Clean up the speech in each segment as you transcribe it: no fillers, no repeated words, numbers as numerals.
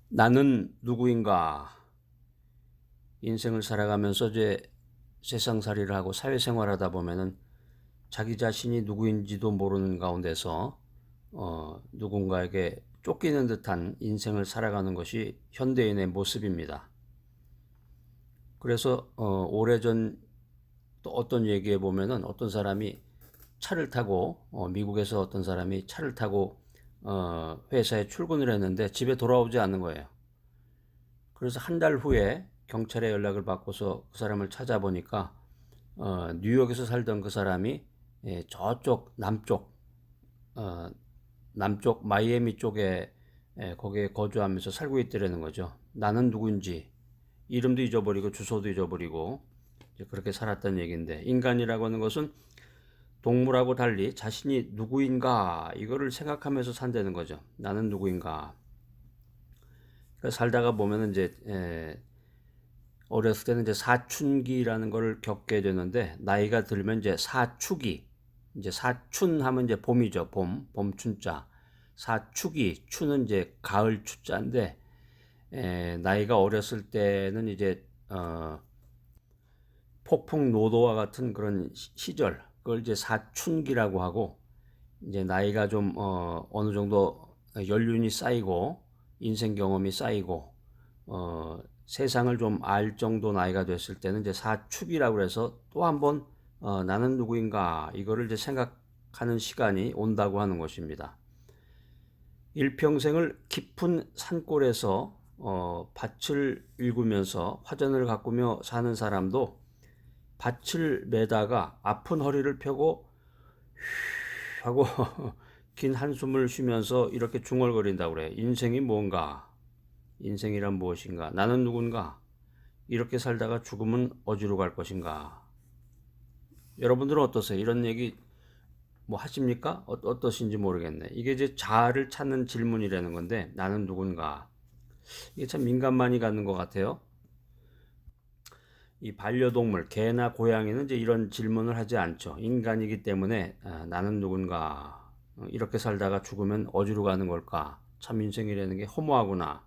나는 누구인가? 인생을 살아가면서 이제 세상살이를 하고 사회생활하다 보면은 자기 자신이 누구인지도 모르는 가운데서 누군가에게 쫓기는 듯한 인생을 살아가는 것이 현대인의 모습입니다. 그래서 오래전 또 어떤 얘기에 보면은 어떤 사람이 차를 타고 미국에서 어떤 사람이 차를 타고 회사에 출근을 했는데 집에 돌아오지 않는 거예요. 그래서 한 달 후에 경찰에 연락을 받고서 그 사람을 찾아보니까 뉴욕에서 살던 그 사람이 저쪽 어, 남쪽 마이애미 쪽에 거기에 거주하면서 살고 있더라는 거죠. 나는 누군지 이름도 잊어버리고 주소도 잊어버리고 그렇게 살았던 얘기인데, 인간이라고 하는 것은 동물하고 달리 자신이 누구인가 이거를 생각하면서 산다는 거죠. 나는 누구인가. 그러니까 살다가 보면은 이제 어렸을 때는 이제 사춘기라는 걸 겪게 되는데, 나이가 들면 이제 사축이, 이제 사춘하면 이제 봄이죠. 봄춘자. 사축이, 추는 이제 가을 추자인데, 나이가 어렸을 때는 이제 폭풍노도와 같은 그런 시절, 그걸 이제 사춘기라고 하고, 이제 나이가 좀 어느 정도 연륜이 쌓이고 인생 경험이 쌓이고 세상을 좀 알 정도 나이가 됐을 때는 이제 사축이라고 해서 또 한번 나는 누구인가 이거를 이제 생각하는 시간이 온다고 하는 것입니다. 일평생을 깊은 산골에서 밭을 일구면서 화전을 가꾸며 사는 사람도 밭을 매다가 아픈 허리를 펴고 하고 긴 한숨을 쉬면서 이렇게 중얼거린다고 그래. 인생이 뭔가? 인생이란 무엇인가? 나는 누군가? 이렇게 살다가 죽으면 어디로 갈 것인가? 여러분들은 어떠세요? 이런 얘기 뭐 하십니까? 어떠신지 모르겠네. 이게 이제 자아를 찾는 질문이라는 건데, 나는 누군가? 이게 참 민감만이 갖는 것 같아요. 이 반려동물, 개나 고양이는 이제 이런 질문을 하지 않죠. 인간이기 때문에 나는 누군가? 이렇게 살다가 죽으면 어디로 가는 걸까? 참 인생이라는 게 허무하구나.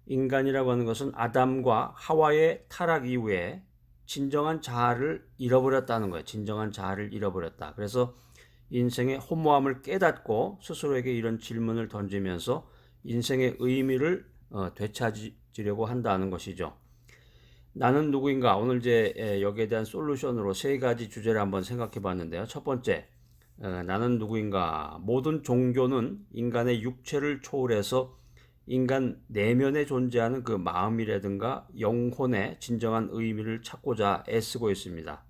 인간이라고 하는 것은 아담과 하와의 타락 이후에 진정한 자아를 잃어버렸다는 거예요. 진정한 자아를 잃어버렸다. 그래서 인생의 허무함을 깨닫고 스스로에게 이런 질문을 던지면서 인생의 의미를 되찾으려고 한다는 것이죠. 나는 누구인가? 오늘 이제 여기에 대한 솔루션으로 세 가지 주제를 한번 생각해 봤는데요. 첫 번째, 나는 누구인가? 모든 종교는 인간의 육체를 초월해서 인간 내면에 존재하는 그 마음이라든가 영혼의 진정한 의미를 찾고자 애쓰고 있습니다.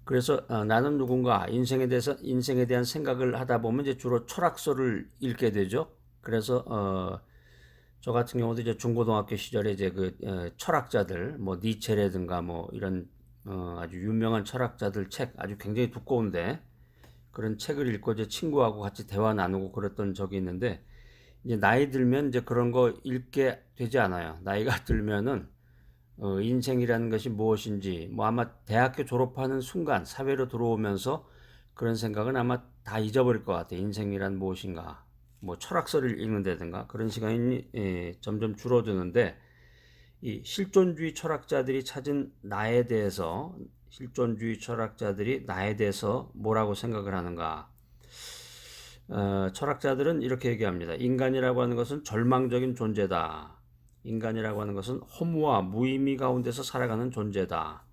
그래서 나는 누군가 인생에 대한 생각을 하다 보면 이제 주로 철학서를 읽게 되죠. 그래서 저 같은 경우도 이제 중고등학교 시절에 이제 그 철학자들 뭐 니체라든가 뭐 이런 아주 유명한 철학자들 책, 아주 굉장히 두꺼운데 그런 책을 읽고 이제 친구하고 같이 대화 나누고 그랬던 적이 있는데, 이제 나이 들면 이제 그런 거 읽게 되지 않아요. 나이가 들면은 인생이라는 것이 무엇인지, 뭐 아마 대학교 졸업하는 순간 사회로 들어오면서 그런 생각은 아마 다 잊어버릴 것 같아요. 인생이란 무엇인가, 뭐 철학서를 읽는다든가 그런 시간이 점점 줄어드는데, 이 실존주의 철학자들이 나에 대해서 뭐라고 생각을 하는가? 철학자들은 이렇게 얘기합니다. 인간이라고 하는 것은 절망적인 존재다. 인간이라고 하는 것은 허무와 무의미 가운데서 살아가는 존재다.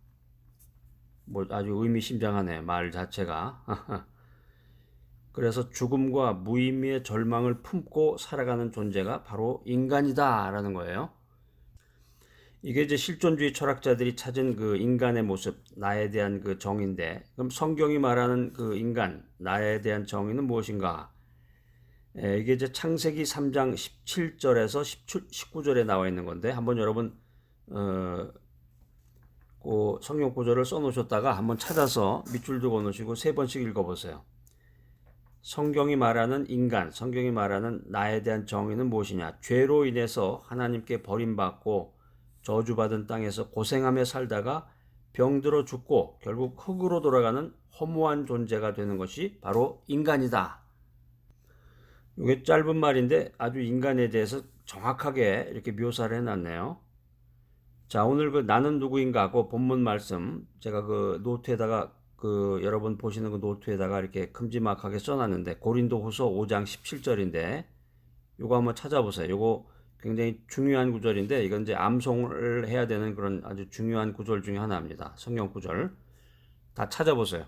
뭐 아주 의미심장하네, 말 자체가. 그래서 죽음과 무의미의 절망을 품고 살아가는 존재가 바로 인간이다라는 거예요. 이게 이제 실존주의 철학자들이 찾은 그 인간의 모습, 나에 대한 그 정의인데, 그럼 성경이 말하는 그 인간, 나에 대한 정의는 무엇인가? 이게 이제 창세기 3장 17절에서 19절에 나와 있는 건데, 한번 여러분 그 성경 구절을 써놓으셨다가 한번 찾아서 밑줄 두고 놓으시고 세 번씩 읽어보세요. 성경이 말하는 인간, 성경이 말하는 나에 대한 정의는 무엇이냐? 죄로 인해서 하나님께 버림받고 저주받은 땅에서 고생하며 살다가 병들어 죽고 결국 흙으로 돌아가는 허무한 존재가 되는 것이 바로 인간이다. 이게 짧은 말인데 아주 인간에 대해서 정확하게 이렇게 묘사를 해놨네요. 자, 오늘 그 나는 누구인가 하고 본문 말씀 제가 그 노트에다가 그 여러분 보시는 그 노트에다가 이렇게 큼지막하게 써놨는데 고린도후서 5장 17절인데 요거 한번 찾아보세요. 요거 굉장히 중요한 구절인데 이건 이제 암송을 해야 되는 그런 아주 중요한 구절 중에 하나입니다. 성경 구절 다 찾아보세요.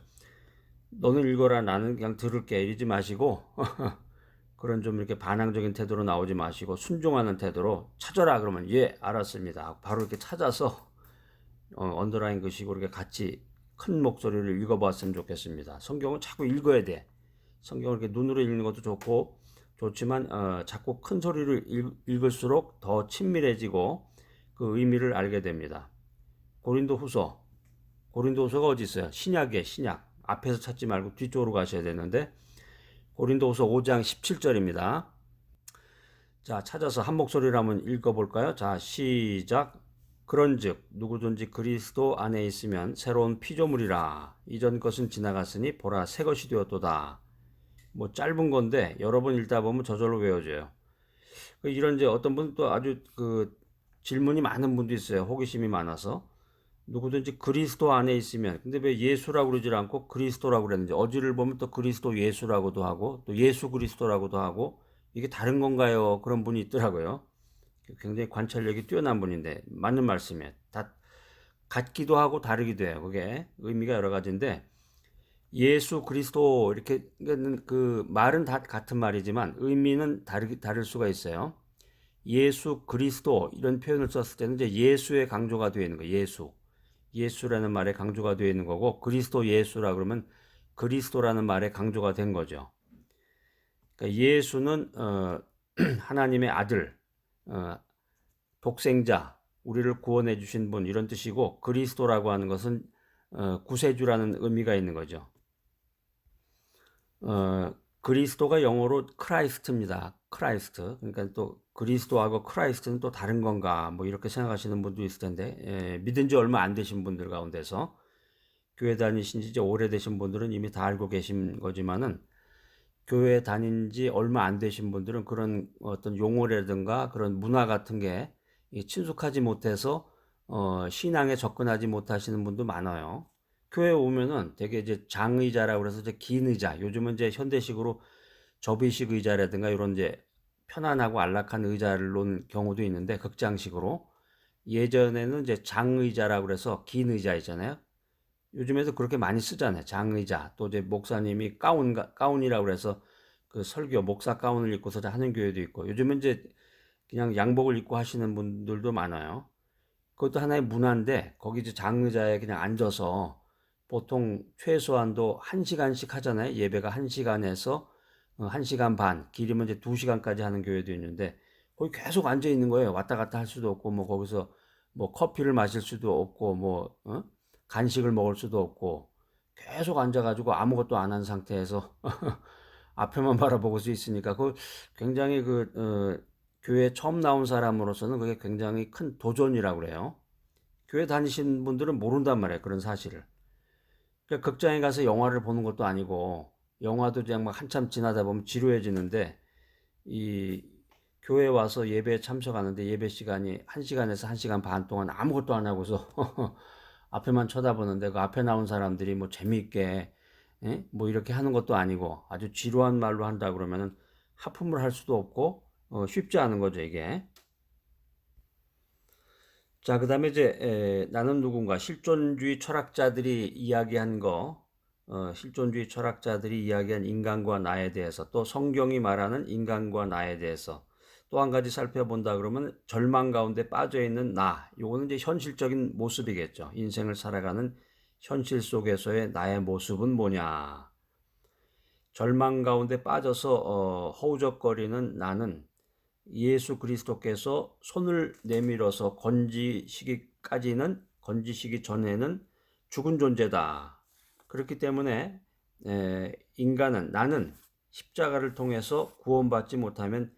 너는 읽어라 나는 그냥 들을게 이러지 마시고 그런 좀 이렇게 반항적인 태도로 나오지 마시고 순종하는 태도로 찾아라 그러면 예 알았습니다. 바로 이렇게 찾아서 언더라인 그식으로 이렇게 같이 큰 목소리를 읽어봤으면 좋겠습니다. 성경은 자꾸 읽어야 돼. 성경을 이렇게 눈으로 읽는 것도 좋지만 자꾸 큰 소리를 읽을수록 더 친밀해지고 그 의미를 알게 됩니다. 고린도후서가 어디 있어요? 신약이에요. 신약. 앞에서 찾지 말고 뒤쪽으로 가셔야 되는데 고린도후서 5장 17절입니다. 자, 찾아서 한 목소리로 한번 읽어볼까요? 자, 시작. 그런즉 누구든지 그리스도 안에 있으면 새로운 피조물이라. 이전 것은 지나갔으니 보라 새 것이 되었도다. 뭐 짧은 건데 여러 번 읽다 보면 저절로 외워져요. 이런 이제 어떤 분 또 아주 그 질문이 많은 분도 있어요. 호기심이 많아서. 누구든지 그리스도 안에 있으면 근데 왜 예수라고 그러지 않고 그리스도라고 그랬는지 어지를 보면 또 그리스도 예수라고도 하고 또 예수 그리스도라고도 하고 이게 다른 건가요? 그런 분이 있더라고요. 굉장히 관찰력이 뛰어난 분인데 맞는 말씀이에요. 다 같기도 하고 다르기도 해요. 그게 의미가 여러 가지인데 예수 그리스도 이렇게 그 말은 다 같은 말이지만 의미는 다를 수가 있어요. 예수 그리스도 이런 표현을 썼을 때는 이제 예수의 강조가 되어 있는 거예요. 예수라는 말에 강조가 되어 있는 거고 그리스도 예수라 그러면 그리스도라는 말에 강조가 된 거죠. 그러니까 예수는 하나님의 아들, 독생자, 우리를 구원해 주신 분 이런 뜻이고 그리스도라고 하는 것은 구세주라는 의미가 있는 거죠. 그리스도가 영어로 크라이스트입니다. 크라이스트. 그러니까 또 그리스도하고 크라이스트는 또 다른 건가 뭐 이렇게 생각하시는 분도 있을 텐데 믿은 지 얼마 안 되신 분들 가운데서 교회 다니신 지 이제 오래되신 분들은 이미 다 알고 계신 거지만은 교회 다닌 지 얼마 안 되신 분들은 그런 어떤 용어라든가 그런 문화 같은 게 친숙하지 못해서 신앙에 접근하지 못하시는 분도 많아요. 교회 오면은 되게 이제 장의자라고 그래서 이제 긴 의자, 요즘은 이제 현대식으로 접이식 의자라든가 이런 이제 편안하고 안락한 의자를 놓은 경우도 있는데 극장식으로 예전에는 이제 장의자라고 그래서 긴 의자 있잖아요. 요즘에도 그렇게 많이 쓰잖아요. 장의자. 또 이제 목사님이 가운이라고 그래서 그 설교, 목사 가운을 입고서 하는 교회도 있고 요즘은 이제 그냥 양복을 입고 하시는 분들도 많아요. 그것도 하나의 문화인데 거기 이제 장의자에 그냥 앉아서 보통 최소한도 1시간씩 하잖아요. 예배가 1시간에서 1시간 반, 길이면 이제 2시간까지 하는 교회도 있는데 거기 계속 앉아 있는 거예요. 왔다 갔다 할 수도 없고 뭐 거기서 뭐 커피를 마실 수도 없고 뭐 간식을 먹을 수도 없고 계속 앉아가지고 아무것도 안 한 상태에서 앞에만 바라보고 수 있으니까 그 굉장히 교회 처음 나온 사람으로서는 그게 굉장히 큰 도전이라고 그래요. 교회 다니신 분들은 모른단 말이에요. 그런 사실을. 그러니까 극장에 가서 영화를 보는 것도 아니고 영화도 그냥 막 한참 지나다 보면 지루해지는데 이 교회 와서 예배에 참석하는데 예배 시간이 1시간에서 1시간 반 동안 아무것도 안 하고서 앞에만 쳐다보는데 그 앞에 나온 사람들이 뭐 재미있게 뭐 이렇게 하는 것도 아니고 아주 지루한 말로 한다 그러면은 하품을 할 수도 없고 쉽지 않은 거죠 이게. 자, 그 다음에 이제 나는 누군가 실존주의 철학자들이 이야기한 실존주의 철학자들이 이야기한 인간과 나에 대해서 또 성경이 말하는 인간과 나에 대해서 또 한 가지 살펴본다 그러면 절망 가운데 빠져 있는 나, 요거는 이제 현실적인 모습이겠죠. 인생을 살아가는 현실 속에서의 나의 모습은 뭐냐. 절망 가운데 빠져서 허우적거리는 나는 예수 그리스도께서 손을 내밀어서 건지시기 전에는 죽은 존재다. 그렇기 때문에 나는 십자가를 통해서 구원받지 못하면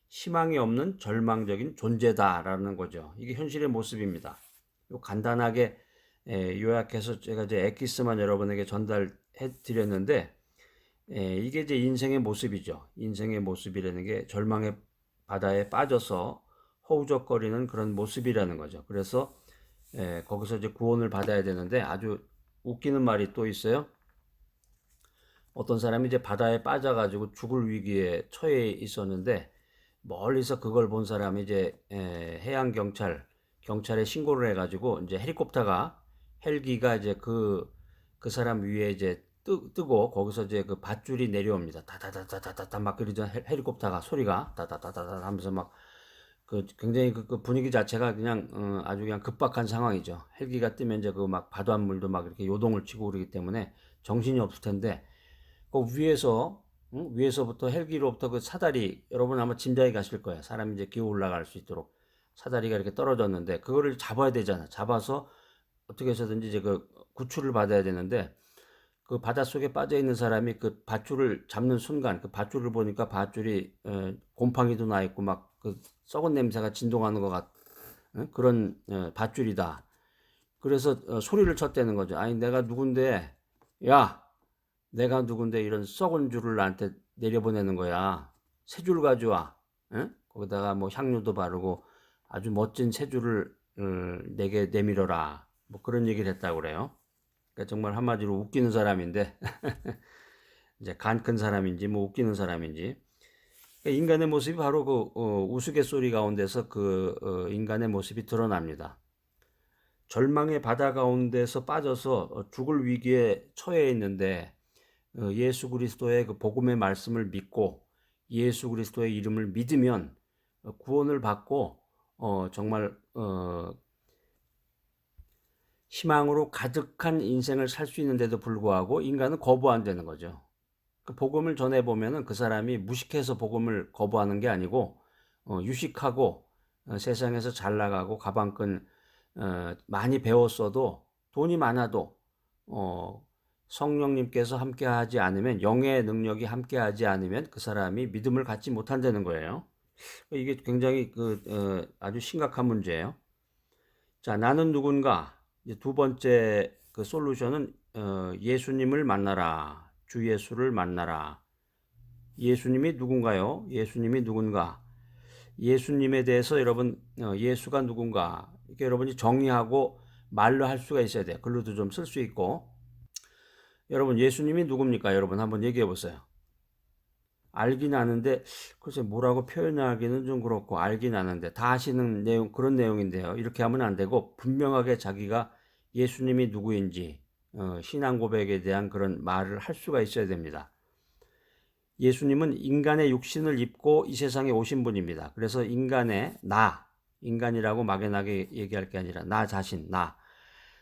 희망이 없는 절망적인 존재다라는 거죠. 이게 현실의 모습입니다. 간단하게 요약해서 제가 이제 엑기스만 여러분에게 전달해 드렸는데 이게 이제 인생의 모습이죠. 인생의 모습이라는 게 절망의 바다에 빠져서 허우적거리는 그런 모습이라는 거죠. 그래서 거기서 이제 구원을 받아야 되는데 아주 웃기는 말이 또 있어요. 어떤 사람이 이제 바다에 빠져가지고 죽을 위기에 처해 있었는데 멀리서 그걸 본 사람이 이제 해양 경찰에 신고를 해가지고 이제 헬기가 이제 그 사람 위에 이제 뜨고 거기서 이제 그 밧줄이 내려옵니다. 다다다다다다 막 그러죠. 헬리콥터가 소리가 다다다다다 하면서 막 그 굉장히 그 분위기 자체가 그냥 아주 그냥 급박한 상황이죠. 헬기가 뜨면 이제 그 막 바닷물도 막 이렇게 요동을 치고 그러기 때문에 정신이 없을 텐데 그 위에서 위에서부터 헬기로부터 그 사다리 여러분 아마 짐작이 가실 거예요. 사람이 이제 기어 올라갈 수 있도록 사다리가 이렇게 떨어졌는데 그거를 잡아야 되잖아. 잡아서 어떻게 해서든지 이제 그 구출을 받아야 되는데 그 바닷속에 빠져 있는 사람이 그 밧줄을 잡는 순간 그 밧줄을 보니까 밧줄이 곰팡이도 나 있고 막 그 썩은 냄새가 진동하는 것 그런 밧줄이다. 그래서 소리를 쳤다는 거죠. 아니 내가 누군데 야 내가 누군데 이런 썩은 줄을 나한테 내려보내는 거야. 새 줄 가져와. 응? 거기다가 뭐 향료도 바르고 아주 멋진 새 줄을 내게 내밀어라. 뭐 그런 얘기를 했다고 그래요. 그러니까 정말 한마디로 웃기는 사람인데 이제 간 큰 사람인지 뭐 웃기는 사람인지 그러니까 인간의 모습이 바로 그 우스갯소리 가운데서 인간의 모습이 드러납니다. 절망의 바다 가운데서 빠져서 죽을 위기에 처해 있는데 예수 그리스도의 그 복음의 말씀을 믿고 예수 그리스도의 이름을 믿으면 구원을 받고 정말 희망으로 가득한 인생을 살 수 있는데도 불구하고 인간은 거부 안 되는 거죠. 그 복음을 전해 보면은 그 사람이 무식해서 복음을 거부하는 게 아니고 유식하고 세상에서 잘 나가고 가방끈 많이 배웠어도 돈이 많아도 성령님께서 함께하지 않으면 영의 능력이 함께하지 않으면 그 사람이 믿음을 갖지 못한다는 거예요. 이게 굉장히 아주 심각한 문제예요. 자, 나는 누군가? 이제 두 번째 그 솔루션은 예수님을 만나라. 주 예수를 만나라. 예수님이 누군가요? 예수님이 누군가? 예수님에 대해서 여러분 예수가 누군가? 이렇게 여러분이 정의하고 말로 할 수가 있어야 돼요. 글로도 좀 쓸 수 있고. 여러분 예수님이 누굽니까? 여러분 한번 얘기해 보세요. 알긴 아는데 글쎄 뭐라고 표현하기는 좀 그렇고 알긴 아는데 다 아시는 내용 그런 내용인데요. 이렇게 하면 안 되고 분명하게 자기가 예수님이 누구인지 신앙 고백에 대한 그런 말을 할 수가 있어야 됩니다. 예수님은 인간의 육신을 입고 이 세상에 오신 분입니다. 그래서 인간이라고 막연하게 얘기할 게 아니라 나 자신,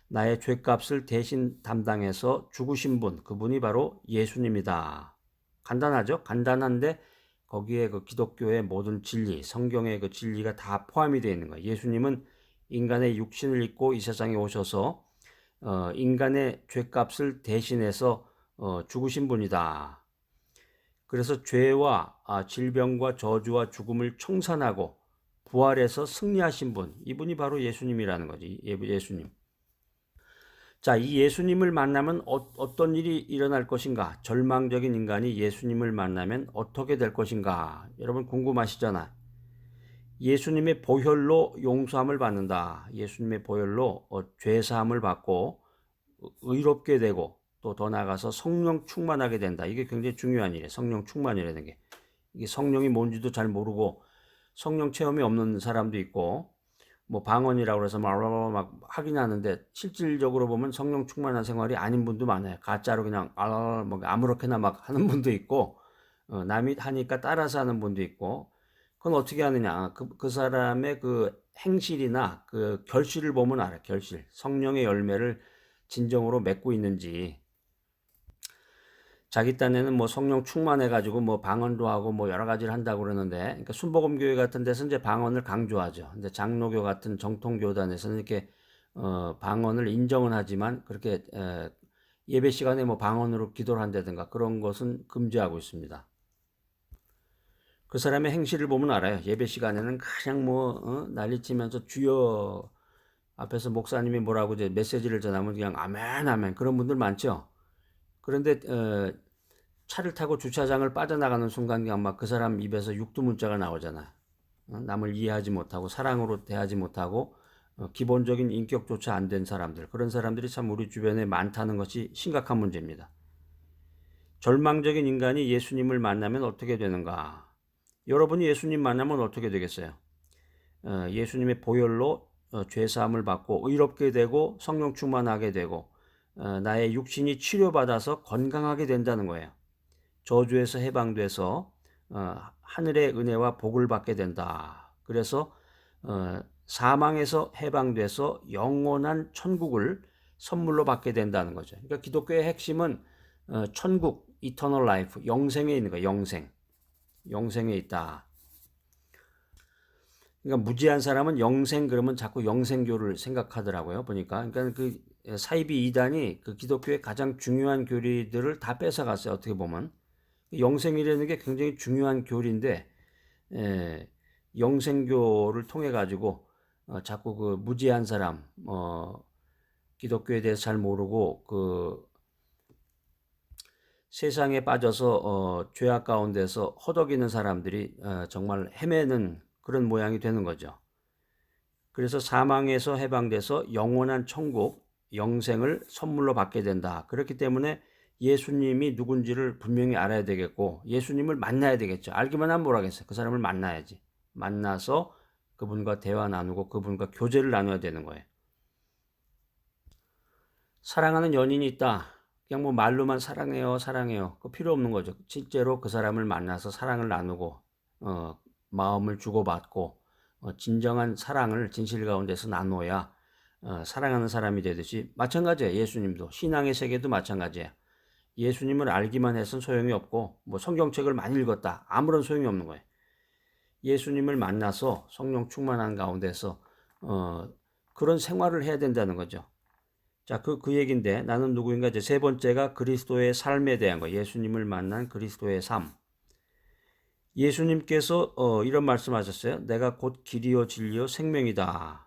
나의 죄값을 대신 담당해서 죽으신 분, 그분이 바로 예수님이다. 간단하죠? 간단한데 거기에 그 기독교의 모든 진리, 성경의 그 진리가 다 포함이 되어 있는 거예요. 예수님은 인간의 육신을 입고 이 세상에 오셔서 인간의 죄값을 대신해서 죽으신 분이다. 그래서 죄와 질병과 저주와 죽음을 청산하고 부활해서 승리하신 분, 이분이 바로 예수님이라는 거지. 예수님. 자, 이 예수님을 만나면 어떤 일이 일어날 것인가? 절망적인 인간이 예수님을 만나면 어떻게 될 것인가? 여러분 궁금하시잖아. 예수님의 보혈로 용서함을 받는다. 예수님의 보혈로 죄사함을 받고 의롭게 되고 또 더 나아가서 성령 충만하게 된다. 이게 굉장히 중요한 일이에요. 성령 충만이라는 게. 이게 성령이 뭔지도 잘 모르고 성령 체험이 없는 사람도 있고 뭐 방언이라고 해서 막 하긴 하는데 실질적으로 보면 성령 충만한 생활이 아닌 분도 많아요. 가짜로 그냥 뭐 아무렇게나 막 하는 분도 있고 남이 하니까 따라서 하는 분도 있고 그건 어떻게 하느냐 그 사람의 그 행실이나 그 결실을 보면 알아. 결실 성령의 열매를 진정으로 맺고 있는지 자기 딴에는 뭐 성령 충만해가지고 뭐 방언도 하고 뭐 여러 가지를 한다고 그러는데, 그러니까 순복음교회 같은 데서 이제 방언을 강조하죠. 근데 장로교 같은 정통교단에서는 이렇게 방언을 인정은 하지만 그렇게 예배 시간에 뭐 방언으로 기도를 한다든가 그런 것은 금지하고 있습니다. 그 사람의 행실을 보면 알아요. 예배 시간에는 그냥 뭐 난리치면서 주여 앞에서 목사님이 뭐라고 이제 메시지를 전하면 그냥 아멘 아멘 그런 분들 많죠. 그런데 차를 타고 주차장을 빠져나가는 순간 아마 그 사람 입에서 육두문자가 나오잖아. 남을 이해하지 못하고 사랑으로 대하지 못하고 기본적인 인격조차 안 된 사람들, 그런 사람들이 참 우리 주변에 많다는 것이 심각한 문제입니다. 절망적인 인간이 예수님을 만나면 어떻게 되는가? 여러분이 예수님 만나면 어떻게 되겠어요? 예수님의 보혈로 죄사함을 받고 의롭게 되고 성령 충만하게 되고 나의 육신이 치료받아서 건강하게 된다는 거예요. 저주에서 해방돼서 하늘의 은혜와 복을 받게 된다. 그래서 사망에서 해방돼서 영원한 천국을 선물로 받게 된다는 거죠. 그러니까 기독교의 핵심은 천국, eternal life, 영생에 있는 거예요. 영생에 있다. 그러니까 무지한 사람은 영생 그러면 자꾸 영생교를 생각하더라고요. 보니까. 그러니까 그 사이비 이단이 그 기독교의 가장 중요한 교리들을 다 뺏어갔어요. 어떻게 보면. 영생이라는 게 굉장히 중요한 교리인데 영생교를 통해 가지고 자꾸 그 무지한 사람, 기독교에 대해서 잘 모르고 그 세상에 빠져서 죄악 가운데서 허덕이는 사람들이 정말 헤매는 그런 모양이 되는 거죠. 그래서 사망에서 해방돼서 영원한 천국, 영생을 선물로 받게 된다. 그렇기 때문에 예수님이 누군지를 분명히 알아야 되겠고 예수님을 만나야 되겠죠. 알기만 하면 뭘 하겠어요. 그 사람을 만나야지. 만나서 그분과 대화 나누고 그분과 교제를 나눠야 되는 거예요. 사랑하는 연인이 있다. 그냥 뭐 말로만 사랑해요, 사랑해요. 그 필요 없는 거죠. 실제로 그 사람을 만나서 사랑을 나누고 마음을 주고받고 진정한 사랑을 진실 가운데서 나눠야 사랑하는 사람이 되듯이 마찬가지예요. 예수님도 신앙의 세계도 마찬가지예요. 예수님을 알기만 해서는 소용이 없고 뭐 성경책을 많이 읽었다 아무런 소용이 없는 거예요. 예수님을 만나서 성령 충만한 가운데서 그런 생활을 해야 된다는 거죠. 자, 그 얘기인데 나는 누구인가 이제 세 번째가 그리스도의 삶에 대한 거. 예수님을 만난 그리스도의 삶. 예수님께서 이런 말씀하셨어요. 내가 곧 길이요 진리요 생명이다.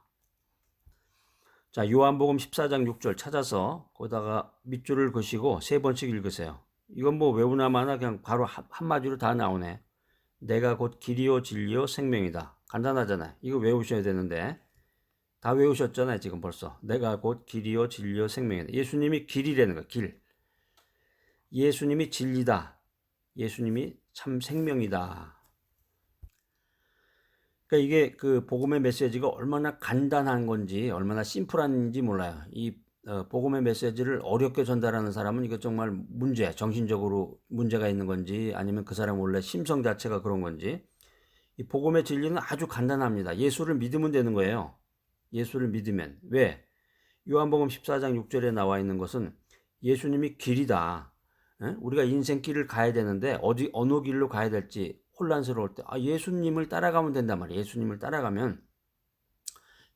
자, 요한복음 14장 6절 찾아서 거기다가 밑줄을 그시고 세 번씩 읽으세요. 이건 뭐 외우나 마나 그냥 바로 한마디로 다 나오네. 내가 곧 길이요 진리요 생명이다. 간단하잖아요. 이거 외우셔야 되는데 다 외우셨잖아요. 지금 벌써. 내가 곧 길이요 진리요 생명이다. 예수님이 길이라는 거. 길. 예수님이 진리다. 예수님이 참 생명이다. 그러니까 이게 그 복음의 메시지가 얼마나 간단한 건지 얼마나 심플한지 몰라요. 이 복음의 메시지를 어렵게 전달하는 사람은 이거 정말 정신적으로 문제가 있는 건지 아니면 그 사람 원래 심성 자체가 그런 건지. 이 복음의 진리는 아주 간단합니다. 예수를 믿으면 되는 거예요. 예수를 믿으면. 왜? 요한복음 14장 6절에 나와 있는 것은 예수님이 길이다. 우리가 인생길을 가야 되는데 어느 길로 가야 될지 혼란스러울 때 예수님을 따라가면 된단 말이에요. 예수님을 따라가면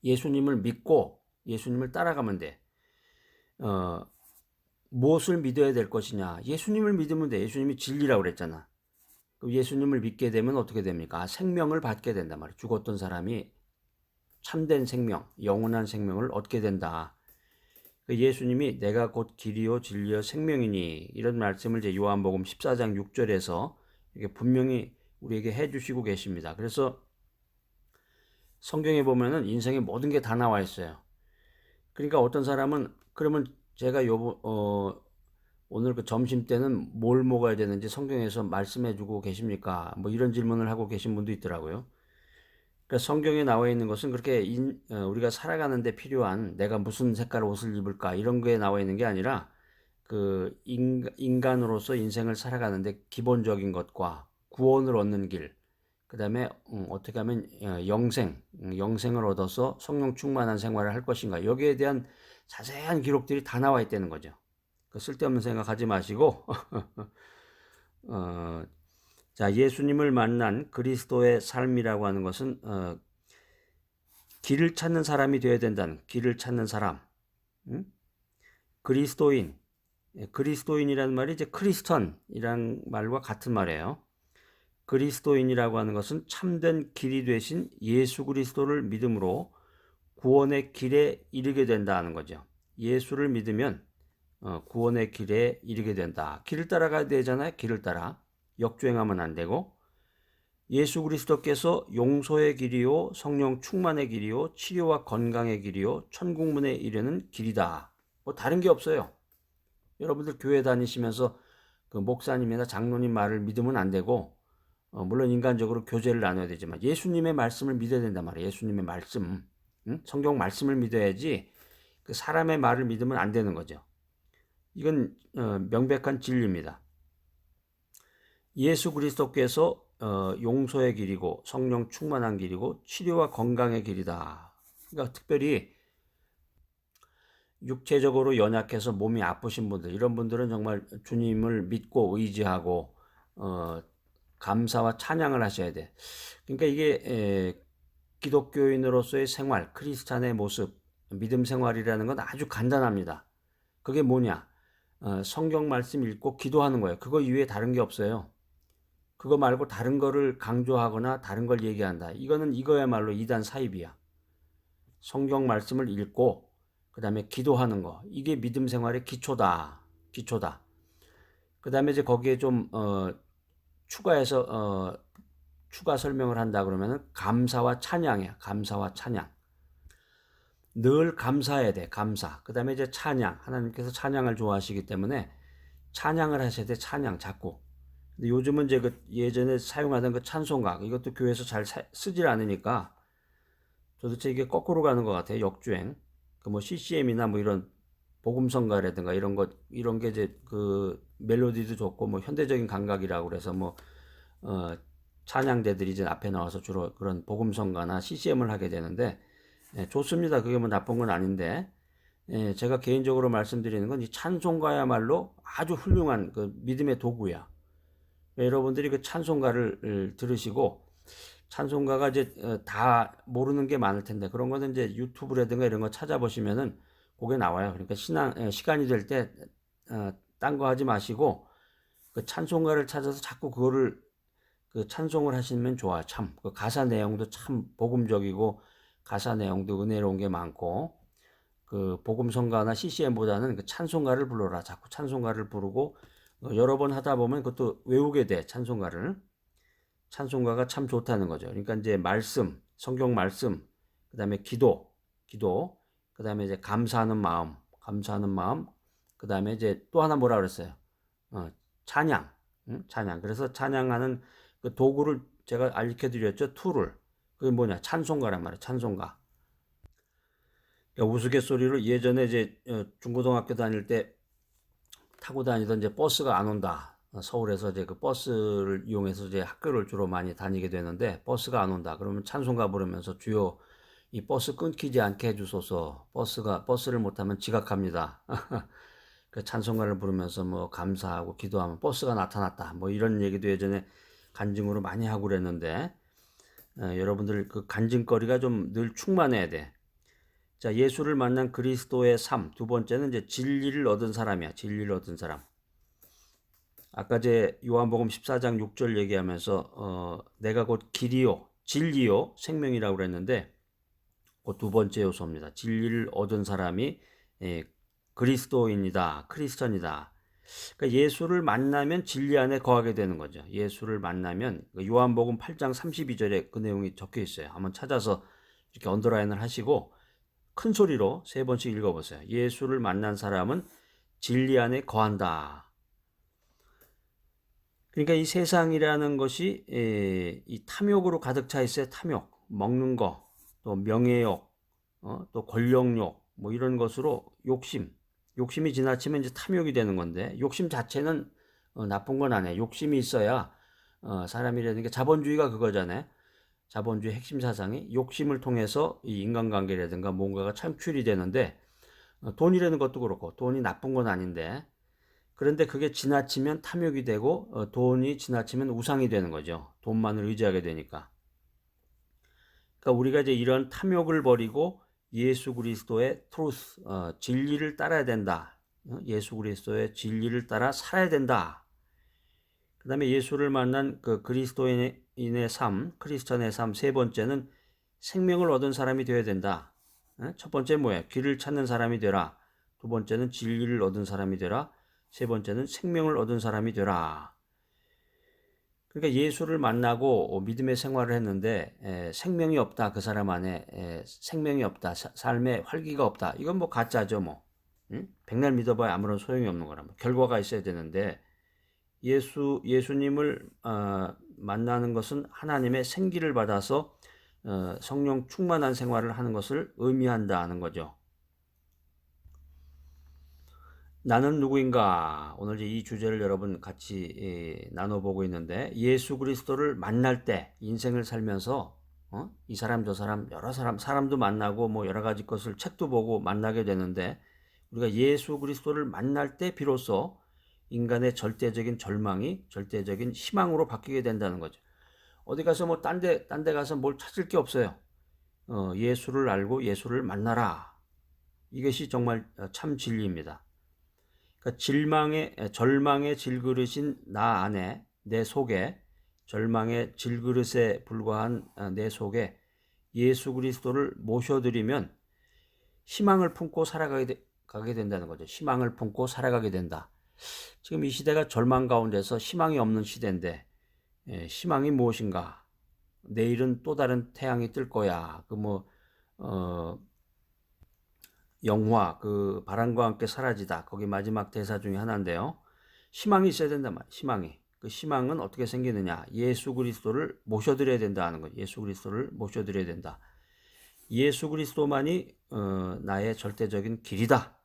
예수님을 믿고 예수님을 따라가면 돼. 무엇을 믿어야 될 것이냐? 예수님을 믿으면 돼. 예수님이 진리라고 그랬잖아. 예수님을 믿게 되면 어떻게 됩니까? 생명을 받게 된단 말이에요. 죽었던 사람이 참된 생명, 영원한 생명을 얻게 된다. 예수님이 내가 곧 길이요 진리요 생명이니 이런 말씀을 이제 요한복음 14장 6절에서 이게 분명히 우리에게 해주시고 계십니다. 그래서 성경에 보면은 인생의 모든 게 다 나와 있어요. 그러니까 어떤 사람은 그러면 제가 오늘 그 점심 때는 뭘 먹어야 되는지 성경에서 말씀해주고 계십니까? 뭐 이런 질문을 하고 계신 분도 있더라고요. 그러니까 성경에 나와 있는 것은 그렇게 우리가 살아가는 데 필요한 내가 무슨 색깔 옷을 입을까 이런 게 나와 있는 게 아니라 그 인간으로서 인생을 살아가는데 기본적인 것과 구원을 얻는 길, 그 다음에 어떻게 하면 영생을 얻어서 성령 충만한 생활을 할 것인가 여기에 대한 자세한 기록들이 다 나와 있다는 거죠. 그 쓸데없는 생각하지 마시고 자, 예수님을 만난 그리스도의 삶이라고 하는 것은 길을 찾는 사람이 되어야 된다는, 길을 찾는 사람. 그리스도인이라는 말이 이제 크리스천이라는 말과 같은 말이에요. 그리스도인이라고 하는 것은 참된 길이 되신 예수 그리스도를 믿음으로 구원의 길에 이르게 된다는 거죠. 예수를 믿으면 구원의 길에 이르게 된다. 길을 따라가야 되잖아요. 길을 따라. 역주행하면 안 되고. 예수 그리스도께서 용서의 길이요, 성령 충만의 길이요, 치료와 건강의 길이요, 천국문에 이르는 길이다. 뭐 다른 게 없어요. 여러분들 교회 다니시면서 그 목사님이나 장로님 말을 믿으면 안 되고, 물론 인간적으로 교제를 나눠야 되지만 예수님의 말씀을 믿어야 된단 말이에요. 예수님의 말씀, 성경 말씀을 믿어야지 그 사람의 말을 믿으면 안 되는 거죠. 이건 명백한 진리입니다. 예수 그리스도께서 용서의 길이고 성령 충만한 길이고 치료와 건강의 길이다. 그러니까 특별히 육체적으로 연약해서 몸이 아프신 분들, 이런 분들은 정말 주님을 믿고 의지하고 감사와 찬양을 하셔야 돼. 그러니까 이게 기독교인으로서의 생활, 크리스찬의 모습, 믿음 생활이라는 건 아주 간단합니다. 그게 뭐냐? 성경 말씀 읽고 기도하는 거예요. 그거 이외에 다른 게 없어요. 그거 말고 다른 거를 강조하거나 다른 걸 얘기한다. 이거는 이거야말로 이단 사입이야. 성경 말씀을 읽고 그 다음에 기도하는 거. 이게 믿음 생활의 기초다. 기초다. 그 다음에 이제 거기에 좀 추가해서 추가 설명을 한다 그러면은 감사와 찬양이야. 감사와 찬양. 늘 감사해야 돼. 감사. 그 다음에 이제 찬양. 하나님께서 찬양을 좋아하시기 때문에 찬양을 하셔야 돼. 찬양 자꾸. 근데 요즘은 이제 그 예전에 사용하던 그 찬송가, 이것도 교회에서 잘 쓰질 않으니까 도대체 이게 거꾸로 가는 것 같아요. 역주행. 그 뭐 CCM이나 뭐 이런 복음성가라든가 이런 게 이제 그 멜로디도 좋고 뭐 현대적인 감각이라고 그래서 뭐 찬양대들이 이제 앞에 나와서 주로 그런 복음성가나 CCM을 하게 되는데 좋습니다. 그게 뭐 나쁜 건 아닌데 제가 개인적으로 말씀드리는 건 이 찬송가야말로 아주 훌륭한 그 믿음의 도구야. 여러분들이 그 찬송가를 들으시고 찬송가가 이제 다 모르는 게 많을 텐데 그런 거는 이제 유튜브라든가 이런 거 찾아보시면은 그게 나와요. 그러니까 시간이 될 때 딴 거 하지 마시고 그 찬송가를 찾아서 자꾸 그거를 그 찬송을 하시면 좋아요. 참 그 가사 내용도 참 복음적이고 가사 내용도 은혜로운 게 많고 그 복음성가나 CCM보다는 그 찬송가를 불러라. 자꾸 찬송가를 부르고 여러 번 하다 보면 그것도 외우게 돼. 찬송가를. 찬송가가 참 좋다는 거죠. 그러니까 이제 말씀, 성경 말씀, 그 다음에 기도, 그 다음에 이제 감사하는 마음, 그 다음에 이제 또 하나 뭐라 그랬어요? 찬양, 찬양. 그래서 찬양하는 그 도구를 제가 알려 드렸죠. 툴을. 그게 뭐냐? 찬송가란 말이에요. 찬송가. 그러니까 우스갯소리로 예전에 이제 중고등학교 다닐 때 타고 다니던 이제 버스가 안 온다. 서울에서 이제 그 버스를 이용해서 이제 학교를 주로 많이 다니게 되는데 버스가 안 온다. 그러면 찬송가 부르면서 주여 이 버스 끊기지 않게 해주소서. 버스를 못하면 지각합니다. 그 찬송가를 부르면서 뭐 감사하고 기도하면 버스가 나타났다. 뭐 이런 얘기도 예전에 간증으로 많이 하고 그랬는데 여러분들 그 간증거리가 좀 늘 충만해야 돼. 자, 예수를 만난 그리스도의 삶. 두 번째는 이제 진리를 얻은 사람이야. 진리를 얻은 사람. 아까 제 요한복음 14장 6절 얘기하면서 내가 곧 길이요, 진리요, 생명이라고 그랬는데 그 두 번째 요소입니다. 진리를 얻은 사람이 그리스도인이다, 크리스천이다. 그러니까 예수를 만나면 진리 안에 거하게 되는 거죠. 예수를 만나면 요한복음 8장 32절에 그 내용이 적혀 있어요. 한번 찾아서 이렇게 언더라인을 하시고 큰 소리로 세 번씩 읽어보세요. 예수를 만난 사람은 진리 안에 거한다. 그러니까 이 세상이라는 것이 이 탐욕으로 가득 차 있어요. 탐욕, 먹는 거, 또 명예욕, 또 권력욕, 뭐 이런 것으로 욕심이 지나치면 이제 탐욕이 되는 건데 욕심 자체는 나쁜 건 아니에요. 욕심이 있어야 사람이라는 게 자본주의가 그거잖아요. 자본주의 핵심 사상이 욕심을 통해서 이 인간관계라든가 뭔가가 창출이 되는데 돈이라는 것도 그렇고 돈이 나쁜 건 아닌데 그런데 그게 지나치면 탐욕이 되고 돈이 지나치면 우상이 되는 거죠. 돈만을 의지하게 되니까. 그러니까 우리가 이제 이런 탐욕을 버리고 예수 그리스도의 트루스, 진리를 따라야 된다. 예수 그리스도의 진리를 따라 살아야 된다. 그 다음에 예수를 만난 그 그리스도인의 삶, 크리스천의 삶 세 번째는 생명을 얻은 사람이 되어야 된다. 첫 번째 뭐예요? 길을 찾는 사람이 되라. 두 번째는 진리를 얻은 사람이 되라. 세 번째는 생명을 얻은 사람이 되라. 그러니까 예수를 만나고 믿음의 생활을 했는데 생명이 없다. 그 사람 안에 생명이 없다. 삶에 활기가 없다. 이건 뭐 가짜죠 뭐. 응? 백날 믿어봐야 아무런 소용이 없는 거라. 결과가 있어야 되는데 예수님을 만나는 것은 하나님의 생기를 받아서 성령 충만한 생활을 하는 것을 의미한다는 거죠. 나는 누구인가? 오늘 이 주제를 여러분 같이 나눠보고 있는데 예수 그리스도를 만날 때 인생을 살면서 이 사람 저 사람 여러 사람도 만나고 뭐 여러 가지 것을 책도 보고 만나게 되는데 우리가 예수 그리스도를 만날 때 비로소 인간의 절대적인 절망이 절대적인 희망으로 바뀌게 된다는 거죠. 어디 가서 뭐 딴 데 가서 뭘 찾을 게 없어요. 예수를 알고 예수를 만나라. 이것이 정말 참 진리입니다. 그러니까 절망에 질그릇인 나 안에 내 속에 절망의 질그릇에 불과한 내 속에 예수 그리스도를 모셔드리면 희망을 품고 살아가게 된다는 거죠. 희망을 품고 살아가게 된다. 지금 이 시대가 절망 가운데서 희망이 없는 시대인데 희망이 무엇인가? 내일은 또 다른 태양이 뜰 거야. 영화 그 바람과 함께 사라지다. 거기 마지막 대사 중에 하나인데요. 희망이 있어야 된단 말이에요. 희망이. 그 희망은 어떻게 생기느냐? 예수 그리스도를 모셔드려야 된다는 거예요. 예수 그리스도를 모셔드려야 된다. 예수 그리스도만이 나의 절대적인 길이다.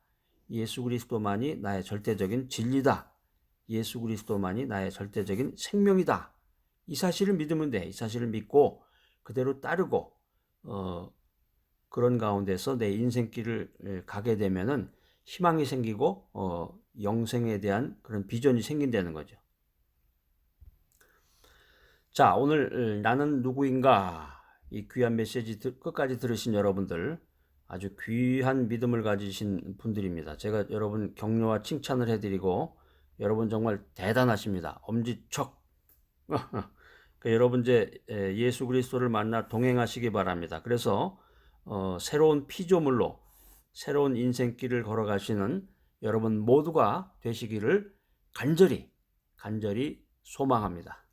예수 그리스도만이 나의 절대적인 진리다. 예수 그리스도만이 나의 절대적인 생명이다. 이 사실을 믿으면 돼. 이 사실을 믿고 그대로 따르고 그런 가운데서 내 인생길을 가게 되면은 희망이 생기고 영생에 대한 그런 비전이 생긴다는 거죠. 자, 오늘 나는 누구인가? 이 귀한 메시지 끝까지 들으신 여러분들 아주 귀한 믿음을 가지신 분들입니다. 제가 여러분 격려와 칭찬을 해드리고 여러분 정말 대단하십니다. 엄지척. 그러니까 여러분 이제 예수 그리스도를 만나 동행하시기 바랍니다. 그래서 새로운 피조물로 새로운 인생길을 걸어가시는 여러분 모두가 되시기를 간절히 소망합니다.